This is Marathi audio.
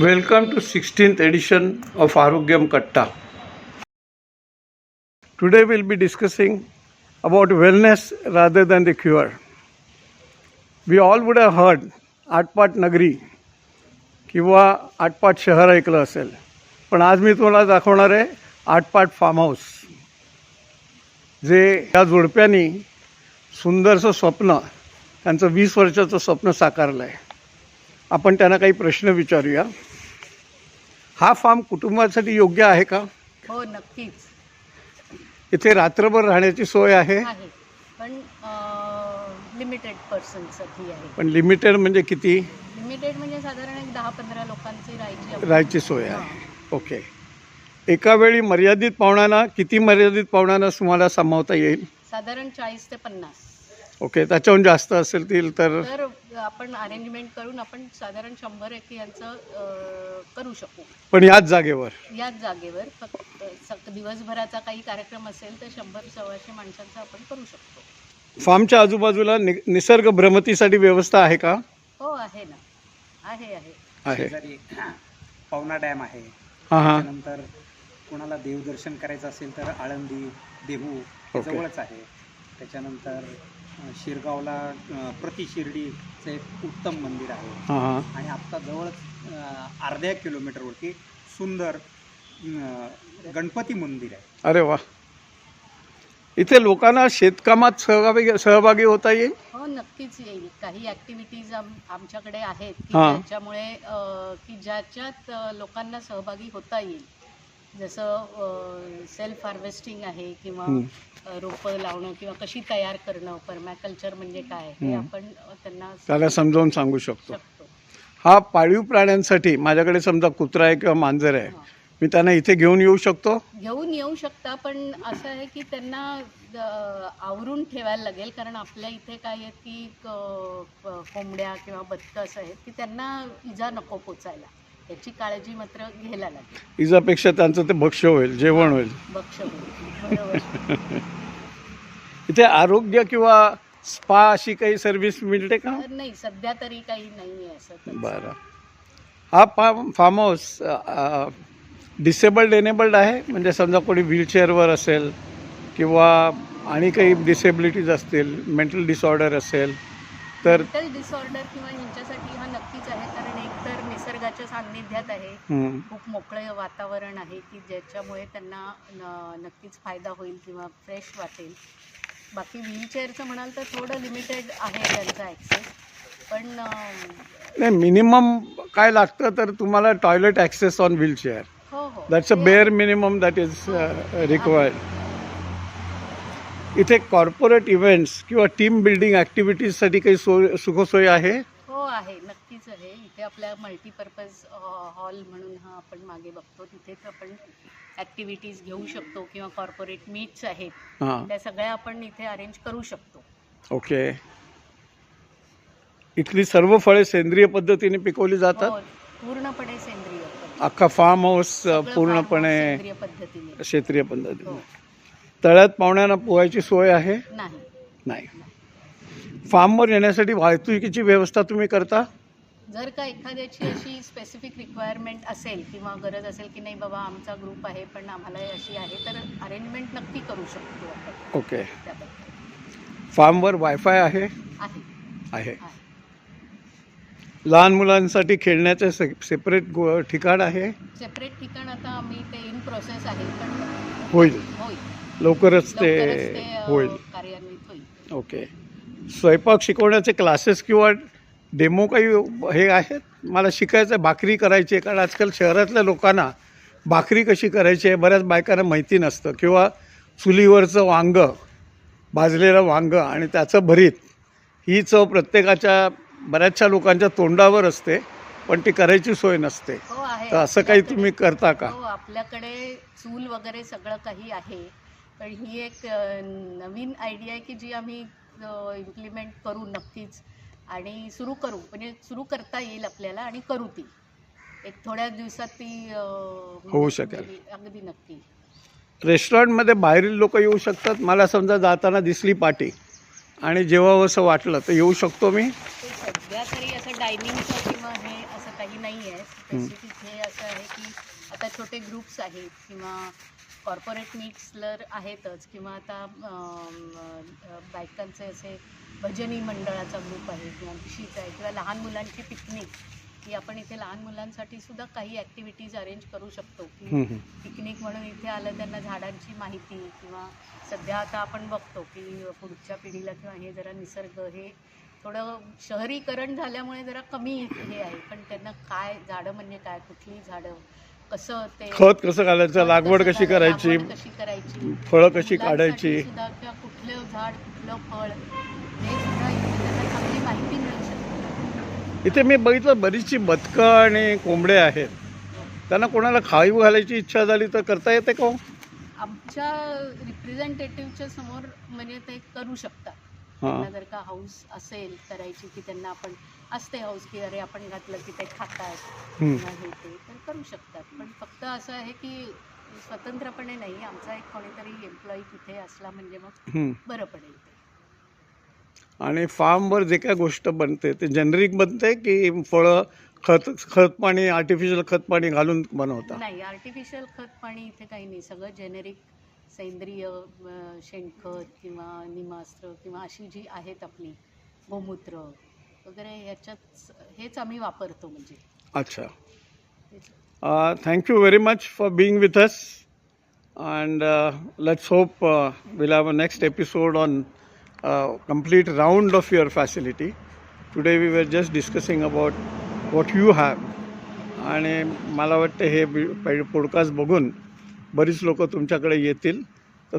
Welcome to 16th edition of Arogyam Katta. Today we'll be discussing about wellness rather than the cure. We all would have heard आटपाट नगरी किंवा आटपाट शहर ऐकलं असेल, पण आज मी तुम्हाला दाखवणार आहे आटपाट फार्म हाऊस, जे या जोडप्यांनी सुंदरसं स्वप्न, त्यांचं 20 वर्षाचं स्वप्न साकारलं आहे. आपण त्यांना काही प्रश्न विचारूया. हा फार्म कुटुंबासाठी योग्य आहे का? हो, नक्कीच इथे रात्रभर राहण्याची सोय आहे, आहे, पण लिमिटेड पर्सनसाठी आहे. पण लिमिटेड म्हणजे किती? लिमिटेड म्हणजे साधारण एक 10-15 लोकांची राहायची सोय आहे. ओके. एका वेळी मर्यादित पाहुण्यांना, किती मर्यादित पाहुण्यांना तुम्हाला सामावता येईल? साधारण 40 ते 50. ओके. त्याच्याहून जास्त असेल तर आपण अरेंजमेंट करून आपण साधारण 100 यांचं करू शकू. पण याच जागेवर फक्त दिवसभराचा काही कार्यक्रम असेल तर 100-125 माणसांचा आपण करू शकतो. फार्मच्या आजूबाजूला निसर्ग भ्रमतीसाठी व्यवस्था आहे का? हो, आहे ना, आहे. शेजारी पवना डॅम आहे. हां. त्यानंतर कोणाला देवदर्शन करायचं असेल तर आळंदी, देहू ओके. जवळच आहे. त्याच्यानंतर शिरगावला प्रति शिर्डीचं एक उत्तम मंदिर आहे. हां. आणि आत्ता जवळच अर्ध्या किलोमीटरवरती सुंदर गणपती मंदिर आहे. अरे वा. इथे लोकांना शेतकामात सहभागी होता येईल? हो, नक्कीच येईल. काही ॲक्टिव्हिटीज आमच्याकडे आहेत की ज्याच्यामुळे ज्याच्यात लोकांना सहभागी होता येईल. जसं सेल्फ हार्वेस्टिंग आहे किंवा रोपं लावणं किंवा कशी तयार करणं, परमॅकल्चर म्हणजे काय हे आपण त्याला समजावून सांगू शकतो. हा पाळीव प्राण्यांसाठी, माझ्याकडे समजा कुत्रा आहे किंवा मांजर आहे, मी त्यांना इथे घेऊन येऊ शकता, पण असं आहे की त्यांना आवरून ठेवायला लागेल, कारण आपल्या इथे काय आहे की कोंबड्या किंवा बदकं असं आहेत की त्यांना इजा नको पोचायला, याची काळजी मात्र घ्यायला लागेल. इजापेक्षा त्यांचं ते भक्ष्य होईल, जेवण होईल. बरोबर. इथे आरोग्य किंवा स्पा अशी काही सर्व्हिस मिळते का? नाही, सध्या तरी काही नाही आहे असं. बरं. हा फार्म हाऊस डिसेबल्ड एनेबल्ड आहे? म्हणजे समजा कोणी व्हीलचेअरवर असेल किंवा आणि काही डिसेबिलिटीज असतील, मेंटल डिसऑर्डर असेल तर? मेंटल डिसऑर्डर किंवा ह्यांच्यासाठी हा नक्कीच आहे, कारण एक तर निसर्गाच्या सान्निध्यात आहे, खूप मोकळे वातावरण आहे की ज्याच्यामुळे त्यांना नक्कीच फायदा होईल किंवा फ्रेश वाटेल. बाकी व्हीलचेअरचं म्हणाल तर थोडं लिमिटेड आहे त्यांचा ॲक्सेस, पण नाही, मिनिमम काय लागतं तर तुम्हाला टॉयलेट ॲक्सेस ऑन व्हीलचेअर. हो, that's a bare minimum that is required. इथे कॉर्पोरेट इव्हेंट्स किंवा टीम बिल्डिंग ॲक्टिव्हिटीजसाठी काही सुखसोयी आहे? हो, आहे, नक्कीच आहे. इथे आपल्या मल्टीपर्पज हॉल म्हणून हा आपण मागे बघतो, तिथे आपण ॲक्टिव्हिटीज घेऊ शकतो किंवा कॉर्पोरेट मीट्स आहेत, त्या सगळ्या आपण इथे अरेंज करू शकतो. ओके. इथली सर्व फळे सेंद्रिय पद्धतीने पिकवली जातात? हो, पूर्णपणे सेंद्रिय. अख्खा फार्म हाऊस पूर्णपणे क्षेत्रीय पद्धतीने. तळ्यात पाहुण्यांना पोहायची सोय आहे? नाही. फार्मवर येण्यासाठी वाहतुकीची व्यवस्था तुम्ही करता? जर का एखाद्याची अशी स्पेसिफिक रिक्वायरमेंट असेल किंवा गरज असेल की नाही बाबा आमचा ग्रुप आहे पण आम्हाला अशी आहे, तर अरेंजमेंट नक्की करू शकतो आपण. ओके. फार्मवर वायफाय आहे? आहे. लहान मुलांसाठी खेळण्याचे सेपरेट ठिकाण आहे? सेपरेट ठिकाण आता आम्ही ते इन प्रोसेस आहे, पण होईल लवकरच ते होईल, कार्यान्वित होईल. ओके. स्वयंपाक शिकवण्याचे क्लासेस किंवा डेमो काही हे आहेत? मला शिकायचं आहे, भाकरी करायची आहे, कारण आजकाल शहरातल्या लोकांना भाकरी कशी करायची आहे बऱ्याच बायकांना माहिती नसतं, किंवा चुलीवरचं वांगं, भाजलेलं वांगं आणि त्याचं भरीत, ही चव प्रत्येकाच्या, बऱ्याचशा लोकांच्या तोंडावर असते, पण ती करायची सोय नसते. हो, आहे. तर असं काही तुम्ही करता का? हो, आपल्याकडे चूल वगैरे सगळं काही आहे, पण ही एक नवीन आयडिया आहे की जी आम्ही इम्प्लिमेंट करू नक्कीच, आणि सुरू करू, म्हणजे सुरू करता येईल आपल्याला आणि करू. ती एक थोड्या दिवसात ती होऊ शकेल. अगदी नक्की. रेस्टॉरंटमध्ये बाहेरील लोक येऊ शकतात? मला समजा जाताना दिसली पाटी आणि जेव्हा असं वाटलं तर येऊ शकतो मी? सध्या तरी असं डायनिंगचं किंवा हे असं काही नाही आहे. स्पेसिफिक हे असं आहे की आता छोटे ग्रुप्स आहेत किंवा कॉर्पोरेट मिक्सलर आहेतच, किंवा आता बायकांचे असे भजनी मंडळाचा ग्रुप आहे किंवा विशीचा आहे, किंवा लहान मुलांची पिकनिक, की आपण इथे लहान मुलांसाठी सुद्धा काही ॲक्टिव्हिटीज अरेंज करू शकतो. की पिकनिक म्हणून इथे आलं त्यांना झाडांची माहिती, किंवा सध्या आता आपण बघतो की पुढच्या पिढीला किंवा हे जरा निसर्ग हे थोडं शहरीकरण झाल्यामुळे जरा कमी हे आहे, पण त्यांना काय झाडं म्हणजे काय, कुठली झाडं, कसं ते खत कसं घालायचं, लागवड कशी करायची, फळं कशी काढायची, सुद्धा किंवा कुठलं झाड कुठलं फळ हे सुद्धा इथे त्यांना चांगली माहिती मिळू शकते. इथे मी बघितलं बरीचशी बदकं आणि कोंबडे आहेत. त्यांना कोणाला खाऊ घालायची इच्छा झाली तर करता येते का हो? आमच्या रिप्रेझेंटेटिव्हच्या समोर म्हणजे ते करू शकतात. हां त्यांना जर का हाऊस असेल करायची, की त्यांना आपण असते हाऊस की अरे आपण घातलं की ते खातात किंवा हे ते तर करू शकतात. पण फक्त असं आहे की स्वतंत्रपणे नाही, आमचा एक कोणीतरी एम्प्लॉई तिथे असला म्हणजे मग बरं पडेल ते. आणि फार्मवर जे काय गोष्ट बनते ते जेनेरिक बनते की फळं खत पाणी आर्टिफिशियल खत पाणी घालून बनवता? नाही, आर्टिफिशियल खत पाणी इथे काही नाही, सगळं जेनेरिक सेंद्रिय शेणखत किंवा निमास्त्र किंवा अशी जी आहेत आपली गोमूत्र वगैरे ह्याच्यात हेच आम्ही वापरतो. म्हणजे अच्छा, thank you very much for being with us and let's hope we'll have a next episode on complete round of your facility. Today we were just discussing about what you have, आणि मला वाटतं हे पॉडकास्ट बघून बरीच लोक तुमच्याकडे येतील तर